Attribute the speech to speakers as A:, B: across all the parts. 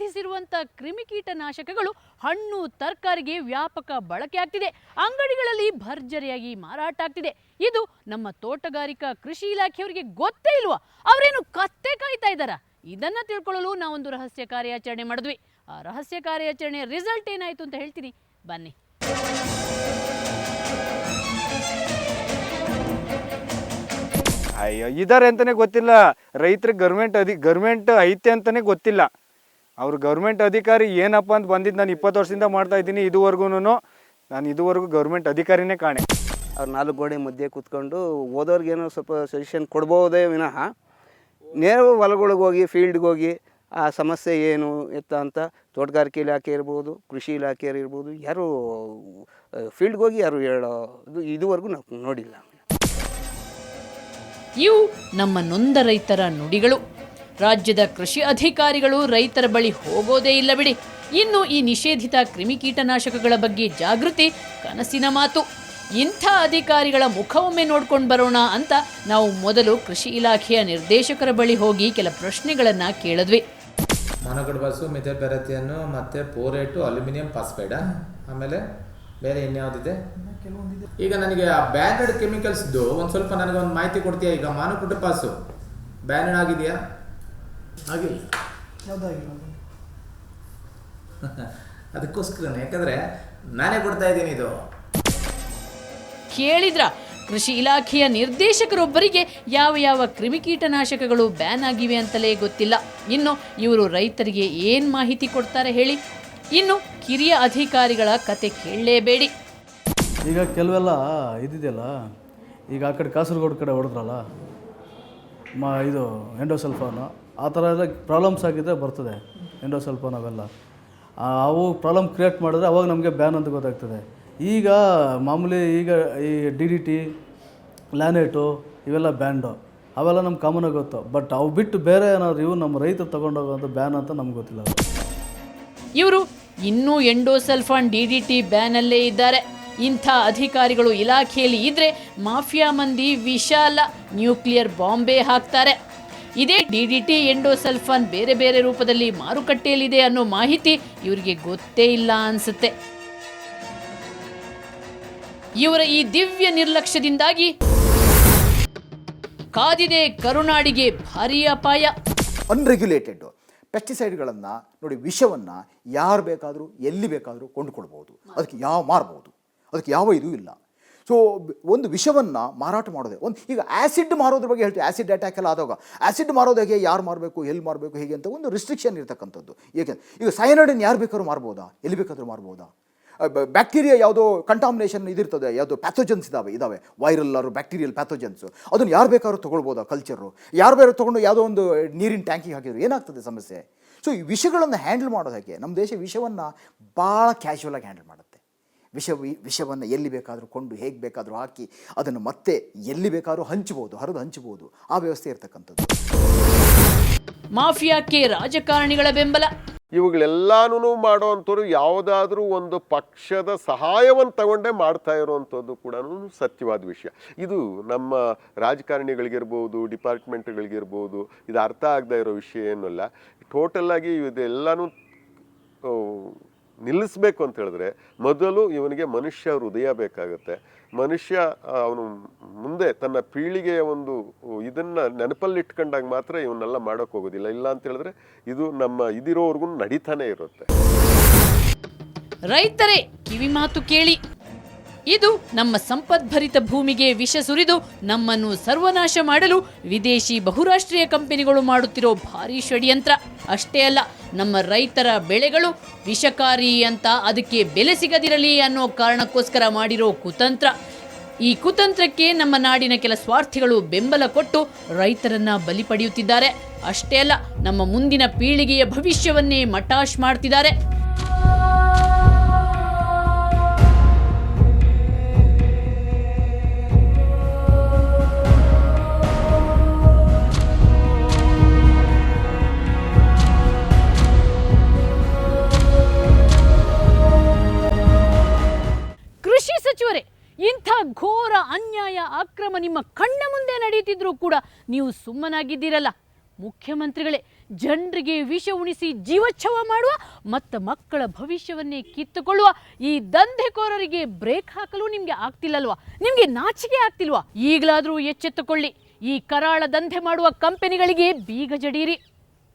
A: ನಿಷೇಧಿಸಿರುವಂಥ ಕ್ರಿಮಿಕೀಟನಾಶಕಗಳು ಹಣ್ಣು ತರಕಾರಿಗೆ ವ್ಯಾಪಕ ಬಳಕೆ ಆಗ್ತಿದೆ. ಅಂಗಡಿಗಳಲ್ಲಿ ಭರ್ಜರಿಯಾಗಿ ಮಾರಾಟ ಆಗ್ತಿದೆ. ಇದು ನಮ್ಮ ತೋಟಗಾರಿಕಾ ಕೃಷಿ ಇಲಾಖೆಯವರಿಗೆ ಗೊತ್ತೇ ಇಲ್ವಾ? ಅವರೇನು ಕತ್ತೆ ಕಾಯ್ತಾ ಇದ್ದಾರಾ? ಇದನ್ನ ತಿಳ್ಕೊಳ್ಳಲು ನಾವೊಂದು ರಹಸ್ಯ ಕಾರ್ಯಾಚರಣೆ ಮಾಡಿದ್ವಿ. ಆ ರಹಸ್ಯ ಕಾರ್ಯಾಚರಣೆಯ ರಿಸಲ್ಟ್ ಏನಾಯ್ತು ಅಂತ ಹೇಳ್ತೀನಿ, ಬನ್ನಿ.
B: ಅಯ್ಯೋ, ಇದಾರೆ ಅಂತಲೇ ಗೊತ್ತಿಲ್ಲ ರೈತರಿಗೆ. ಗೌರ್ಮೆಂಟ್ ಐತೆ ಅಂತಲೇ ಗೊತ್ತಿಲ್ಲ. ಅವ್ರು ಗೌರ್ಮೆಂಟ್ ಅಧಿಕಾರಿ ಏನಪ್ಪ ಅಂತ ಬಂದಿದ್ದು ನಾನು 20 ವರ್ಷದಿಂದ ಮಾಡ್ತಾ ಇದ್ದೀನಿ. ಇದುವರೆಗೂ ಗೌರ್ಮೆಂಟ್ ಅಧಿಕಾರಿನೇ ಕಾಣೆ.
C: ಅವ್ರು 4 ಗೋಡೆ ಮಧ್ಯೆ ಕೂತ್ಕೊಂಡು ಓದೋರ್ಗೇನೋ ಸ್ವಲ್ಪ ಸಜೆಷನ್ ಕೊಡ್ಬೋದೇ ವಿನಃ ನೇರ ಹೊಲಗಳಿಗೆ ಹೋಗಿ ಫೀಲ್ಡ್ಗೆ ಹೋಗಿ ಆ ಸಮಸ್ಯೆ ಏನು ಎತ್ತ ಅಂತ ತೋಟಗಾರಿಕೆ ಇಲಾಖೆ ಇರ್ಬೋದು, ಕೃಷಿ ಇಲಾಖೆ ಇರ್ಬೋದು, ಯಾರು ಫೀಲ್ಡ್ಗೆ ಹೋಗಿ ಯಾರು ಹೇಳೋದು ಇದುವರೆಗೂ ನಾವು ನೋಡಿಲ್ಲ.
A: ಇವು ನಮ್ಮ ನೊಂದ ರೈತರ ನುಡಿಗಳು. ರಾಜ್ಯದ ಕೃಷಿ ಅಧಿಕಾರಿಗಳು ರೈತರ ಬಳಿ ಹೋಗೋದೇ ಇಲ್ಲ ಬಿಡಿ. ಇನ್ನು ಈ ನಿಷೇಧಿತ ಕ್ರಿಮಿಕೀಟನಾಶಕಗಳ ಬಗ್ಗೆ ಜಾಗೃತಿ ಕನಸಿನ ಮಾತು. ಇಂಥ ಅಧಿಕಾರಿಗಳ ಮುಖವೊಮ್ಮೆ ನೋಡ್ಕೊಂಡು ಬರೋಣ ಅಂತ ನಾವು ಮೊದಲು ಕೃಷಿ ಇಲಾಖೆಯ ನಿರ್ದೇಶಕರ ಬಳಿ ಹೋಗಿ ಕೆಲ ಪ್ರಶ್ನೆಗಳನ್ನು ಕೇಳಿದ್ವಿ.
D: ಮೊನೊಕೊಟೋಫಾಸ್, ಮೆಥೋಬೆರಥಿಯನ್, ಮತ್ತು ಪೋರೇಟು, ಅಲ್ಯೂಮಿನಿಯಂ ಫಾಸ್ಫೈಡ್, ಆಮೇಲೆ ಬೇರೆ ಇನ್ಯಾವುದಿದೆ? ಈಗ ನನಗೆ ಆ ಬ್ಯಾನ್ಡ್ ಕೆಮಿಕಲ್ಸ್ದು ಒಂದು ಸ್ವಲ್ಪ ನನಗೆ ಒಂದು ಮಾಹಿತಿ ಕೊಡ್ತೀಯಾ? ಈಗ ಮೊನೊಕೊಟೋಫಾಸು ಬ್ಯಾನ್ ಆಗಿದೆಯಾ? ಆಗಿಲ್ಲ. ಯಾವುದಾಗಿಲ್ಲ. ಅದಕ್ಕೋಸ್ಕರನೇ, ಯಾಕಂದರೆ ನಾನೇ ಕೊಡ್ತಾ ಇದ್ದೀನಿ. ಇದು
A: ಕೇಳಿದ್ರ? ಕೃಷಿ ಇಲಾಖೆಯ ನಿರ್ದೇಶಕರೊಬ್ಬರಿಗೆ ಯಾವ ಯಾವ ಕ್ರಿಮಿಕೀಟನಾಶಕಗಳು ಬ್ಯಾನ್ ಆಗಿವೆ ಅಂತಲೇ ಗೊತ್ತಿಲ್ಲ. ಇನ್ನು ಇವರು ರೈತರಿಗೆ ಏನು ಮಾಹಿತಿ ಕೊಡ್ತಾರೆ ಹೇಳಿ? ಇನ್ನು ಕಿರಿಯ ಅಧಿಕಾರಿಗಳ ಕತೆ ಕೇಳಲೇಬೇಡಿ.
E: ಈಗ ಕೆಲವೆಲ್ಲ ಇದಿದೆಯಲ್ಲ, ಈಗ ಆ ಕಡೆ ಕಾಸರಗೋಡು ಕಡೆ ಹೊಡೆದ್ರಲ್ಲ ಇದು ಎಂಡೋಸಲ್ಫಾನು, ಆ ಥರ ಎಲ್ಲ ಪ್ರಾಬ್ಲಮ್ಸ್ ಆಗಿದ್ದರೆ ಬರ್ತದೆ ಎಂಡೋಸಲ್ಫಾನ್ ಅವೆಲ್ಲ. ಅವು ಪ್ರಾಬ್ಲಮ್ ಕ್ರಿಯೇಟ್ ಮಾಡಿದ್ರೆ ಅವಾಗ ನಮಗೆ ಬ್ಯಾನ್ ಅಂತ ಗೊತ್ತಾಗ್ತದೆ. ಈಗ ಮಾಮೂಲಿ ಈಗ ಈ DDT, ಲ್ಯಾನೇಟು ಇವೆಲ್ಲ ಬ್ಯಾಂಡು, ಅವೆಲ್ಲ ನಮ್ಗೆ ಕಾಮನಾಗಿ ಗೊತ್ತು. ಬಟ್ ಅವು ಬಿಟ್ಟು ಬೇರೆ ಏನಾದ್ರು ಇವು ನಮ್ಮ ರೈತರು ತೊಗೊಂಡೋಗೋದು ಬ್ಯಾನ್ ಅಂತ ನಮ್ಗೆ ಗೊತ್ತಿಲ್ಲ.
A: ಇವರು ಇನ್ನೂ ಎಂಡೋಸಲ್ಫಾನ್ DDT ಬ್ಯಾನಲ್ಲೇ ಇದ್ದಾರೆ. ಇಂಥ ಅಧಿಕಾರಿಗಳು ಇಲಾಖೆಯಲ್ಲಿ ಇದ್ರೆ ಮಾಫಿಯಾ ಮಂದಿ ವಿಶಾಲ ನ್ಯೂಕ್ಲಿಯರ್ ಬಾಂಬೆ ಹಾಕ್ತಾರೆ. ಇದೇ DDT, ಎಂಡೋಸಲ್ಫಾನ್ ಬೇರೆ ಬೇರೆ ರೂಪದಲ್ಲಿ ಮಾರುಕಟ್ಟೆಯಲ್ಲಿದೆ ಅನ್ನೋ ಮಾಹಿತಿ ಇವರಿಗೆ ಗೊತ್ತೇ ಇಲ್ಲ ಅನ್ಸುತ್ತೆ. ಇವರ ಈ ದಿವ್ಯ ನಿರ್ಲಕ್ಷ್ಯದಿಂದಾಗಿ ಕಾದಿದೆ ಕರುನಾಡಿಗೆ ಭಾರೀ ಅಪಾಯ.
F: ಅನ್ರೆಗ್ಯುಲೇಟೆಡ್ ಪೆಸ್ಟಿಸೈಡ್ಗಳನ್ನು ನೋಡಿ, ವಿಷವನ್ನು ಯಾರು ಬೇಕಾದರೂ ಎಲ್ಲಿ ಬೇಕಾದರೂ ಕೊಂಡುಕೊಳ್ಬೋದು. ಅದಕ್ಕೆ ಮಾರ್ಬೋದು, ಅದಕ್ಕೆ ಯಾವ ಇದೂ ಇಲ್ಲ. ಸೊ ಒಂದು ವಿಷವನ್ನು ಮಾರಾಟ ಮಾಡೋದೆ ಈಗ ಆ್ಯಸಿಡ್ ಮಾರೋದ್ರ ಬಗ್ಗೆ ಹೇಳ್ತೀವಿ. ಆ್ಯಸಿಡ್ ಅಟ್ಯಾಕ್ ಎಲ್ಲ ಆದಾಗ ಆ್ಯಸಿಡ್ ಮಾರೋದು ಹೇಗೆ, ಯಾರು ಮಾರಬೇಕು, ಎಲ್ಲಿ ಮಾರಬೇಕು, ಹೇಗೆ ಅಂತ ಒಂದು ರಿಸ್ಟ್ರಿಕ್ಷನ್ ಇರ್ತಕ್ಕಂಥದ್ದು. ಏಕೆಂದರೆ ಈಗ ಸೈನೈಡನ್ನು ಯಾರು ಬೇಕಾದ್ರೂ ಮಾರ್ಬೋದಾ, ಎಲ್ಲಿ ಬೇಕಾದರೂ ಮಾರ್ಬೋದಾ? ಬ್ಯಾಕ್ಟೀರಿಯಾ ಯಾವುದೋ ಕಂಟಾಮಿನೇಷನ್ ಇದಿರ್ತದೆ, ಯಾವುದೋ ಪ್ಯಾಥೋಜನ್ಸ್ ಇದ್ದಾವೆ ವೈರಲ್ ಆರು ಬ್ಯಾಕ್ಟೀರಿಯಲ್ ಪ್ಯಾಥೋಜನ್ಸ್, ಅದನ್ನು ಯಾರು ಬೇಕಾದ್ರೂ ತೊಗೊಳ್ಬೋದಾ? ಕಲ್ಚರು ಯಾರು ಬೇರೆ ತೊಗೊಂಡು ಯಾವುದೋ ಒಂದು ನೀರಿನ ಟ್ಯಾಂಕಿಗೆ ಹಾಕಿದ್ರು ಏನಾಗ್ತದೆ ಸಮಸ್ಯೆ? ಸೊ ಈ ವಿಷಯಗಳನ್ನು ಹ್ಯಾಂಡಲ್ ಮಾಡೋದು ಹೇಗೆ? ನಮ್ಮ ದೇಶ ವಿಷವನ್ನು ಭಾಳ ಕ್ಯಾಶುವಲಾಗಿ ಹ್ಯಾಂಡಲ್ ಮಾಡುತ್ತೆ. ವಿಷವನ್ನು ಎಲ್ಲಿ ಬೇಕಾದರೂ ಕೊಂಡು ಹೇಗೆ ಬೇಕಾದರೂ ಹಾಕಿ ಅದನ್ನು ಮತ್ತೆ ಎಲ್ಲಿ ಬೇಕಾದರೂ ಹರಿದು ಹಂಚಬಹುದು. ಆ ವ್ಯವಸ್ಥೆ ಇರ್ತಕ್ಕಂಥದ್ದು.
A: ಮಾಫಿಯಾಕ್ಕೆ ರಾಜಕಾರಣಿಗಳ ಬೆಂಬಲ.
G: ಇವುಗಳೆಲ್ಲಾನು ಮಾಡೋವಂಥವ್ರು ಯಾವುದಾದ್ರೂ ಒಂದು ಪಕ್ಷದ ಸಹಾಯವನ್ನು ತಗೊಂಡೇ ಮಾಡ್ತಾ ಇರೋವಂಥದ್ದು ಕೂಡ ಸತ್ಯವಾದ ವಿಷಯ. ಇದು ನಮ್ಮ ರಾಜಕಾರಣಿಗಳಿಗಿರ್ಬೋದು, ಡಿಪಾರ್ಟ್ಮೆಂಟ್ಗಳಿಗಿರ್ಬೋದು, ಇದು ಅರ್ಥ ಆಗದೆ ಇರೋ ವಿಷಯ ಏನಲ್ಲ. ಟೋಟಲಾಗಿ ಇದೆಲ್ಲನೂ ನಿಲ್ಲಿಸ್ಬೇಕು ಅಂತ ಹೇಳಿದ್ರೆ ಮೊದಲು ಇವನಿಗೆ ಮನುಷ್ಯ ಹೃದಯ ಬೇಕಾಗುತ್ತೆ. ಮನುಷ್ಯ ಅವನು ಮುಂದೆ ತನ್ನ ಪೀಳಿಗೆಯ ಒಂದು ಇದನ್ನು ನೆನಪಲ್ಲಿ ಇಟ್ಕೊಂಡಾಗ ಮಾತ್ರ ಇವನ್ನೆಲ್ಲ ಮಾಡೋಕ್ಕೆ ಹೋಗೋದಿಲ್ಲ. ಇಲ್ಲ ಅಂತ ಹೇಳಿದ್ರೆ ಇದು ನಮ್ಮ ಇದಿರೋವರೆಗೂ ನಡೀತಾನೆ ಇರುತ್ತೆ.
A: ರೈತರೇ ಕಿವಿ ಮಾತು ಕೇಳಿ. ಇದು ನಮ್ಮ ಸಂಪದ್ಭರಿತ ಭೂಮಿಗೆ ವಿಷ ಸುರಿದು ನಮ್ಮನ್ನು ಸರ್ವನಾಶ ಮಾಡಲು ವಿದೇಶಿ ಬಹುರಾಷ್ಟ್ರೀಯ ಕಂಪನಿಗಳು ಮಾಡುತ್ತಿರೋ ಭಾರೀ ಷಡ್ಯಂತ್ರ. ಅಷ್ಟೇ ಅಲ್ಲ, ನಮ್ಮ ರೈತರ ಬೆಳೆಗಳು ವಿಷಕಾರಿ ಅಂತ ಅದಕ್ಕೆ ಬೆಲೆ ಸಿಗದಿರಲಿ ಅನ್ನೋ ಕಾರಣಕ್ಕೋಸ್ಕರ ಮಾಡಿರೋ ಕುತಂತ್ರ. ಈ ಕುತಂತ್ರಕ್ಕೆ ನಮ್ಮ ನಾಡಿನ ಕೆಲ ಸ್ವಾರ್ಥಿಗಳು ಬೆಂಬಲ ಕೊಟ್ಟು ರೈತರನ್ನ ಬಲಿ ಪಡೆಯುತ್ತಿದ್ದಾರೆ. ಅಷ್ಟೇ ಅಲ್ಲ, ನಮ್ಮ ಮುಂದಿನ ಪೀಳಿಗೆಯ ಭವಿಷ್ಯವನ್ನೇ ಮಟಾಶ್ ಮಾಡ್ತಿದ್ದಾರೆ. ಕೃಷಿ ಸಚಿವರೇ, ಇಂಥ ಘೋರ ಅನ್ಯಾಯ ಅಕ್ರಮ ನಿಮ್ಮ ಕಣ್ಣ ಮುಂದೆ ನಡೆಯುತ್ತಿದ್ರೂ ಕೂಡ ನೀವು ಸುಮ್ಮನಾಗಿದ್ದೀರಲ್ಲ. ಮುಖ್ಯಮಂತ್ರಿಗಳೇ, ಜನರಿಗೆ ವಿಷ ಉಣಿಸಿ ಜೀವಚ್ಛವ ಮಾಡುವ ಮತ್ತು ಮಕ್ಕಳ ಭವಿಷ್ಯವನ್ನೇ ಕಿತ್ತುಕೊಳ್ಳುವ ಈ ದಂಧೆಕೋರರಿಗೆ ಬ್ರೇಕ್ ಹಾಕಲು ನಿಮಗೆ ಆಗ್ತಿಲ್ಲಲ್ವಾ? ನಿಮಗೆ ನಾಚಿಕೆ ಆಗ್ತಿಲ್ವಾ? ಈಗಲಾದರೂ ಎಚ್ಚೆತ್ತುಕೊಳ್ಳಿ. ಈ ಕರಾಳ ದಂಧೆ ಮಾಡುವ ಕಂಪನಿಗಳಿಗೆ ಬೀಗ ಜಡೀರಿ.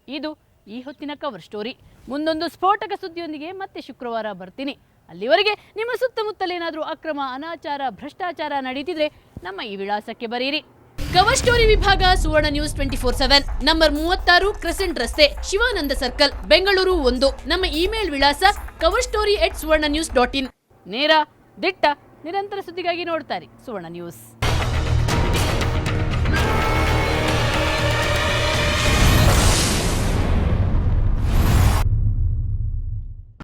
A: ಇದು ಈ ಹೊತ್ತಿನ ಕವರ್ ಸ್ಟೋರಿ. ಮುಂದೊಂದು ಸ್ಫೋಟಕ ಸುದ್ದಿಯೊಂದಿಗೆ ಮತ್ತೆ ಶುಕ್ರವಾರ ಬರ್ತೀನಿ. ಅಲ್ಲಿವರೆಗೆ ನಿಮ್ಮ ಸುತ್ತಮುತ್ತಲೇನಾದರೂ ಅಕ್ರಮ, ಅನಾಚಾರ, ಭ್ರಷ್ಟಾಚಾರ ನಡೀತಿದ್ರೆ ನಮ್ಮ ಈ ವಿಳಾಸಕ್ಕೆ ಬರೀರಿ. ಕವರ್ ಸ್ಟೋರಿ ವಿಭಾಗ, ಸುವರ್ಣ ನ್ಯೂಸ್ 24/7, ನಂಬರ್ 36, ಕ್ರೆಸೆಂಟ್ ರಸ್ತೆ, ಶಿವಾನಂದ ಸರ್ಕಲ್, ಬೆಂಗಳೂರು 1. ನಮ್ಮ ಇಮೇಲ್ ವಿಳಾಸ coverstory@suvarnanews.in. ನೇರ, ದಿಟ್ಟ, ನಿರಂತರ ಸುದ್ದಿಗಾಗಿ ನೋಡ್ತಾರೆ ಸುವರ್ಣ ನ್ಯೂಸ್.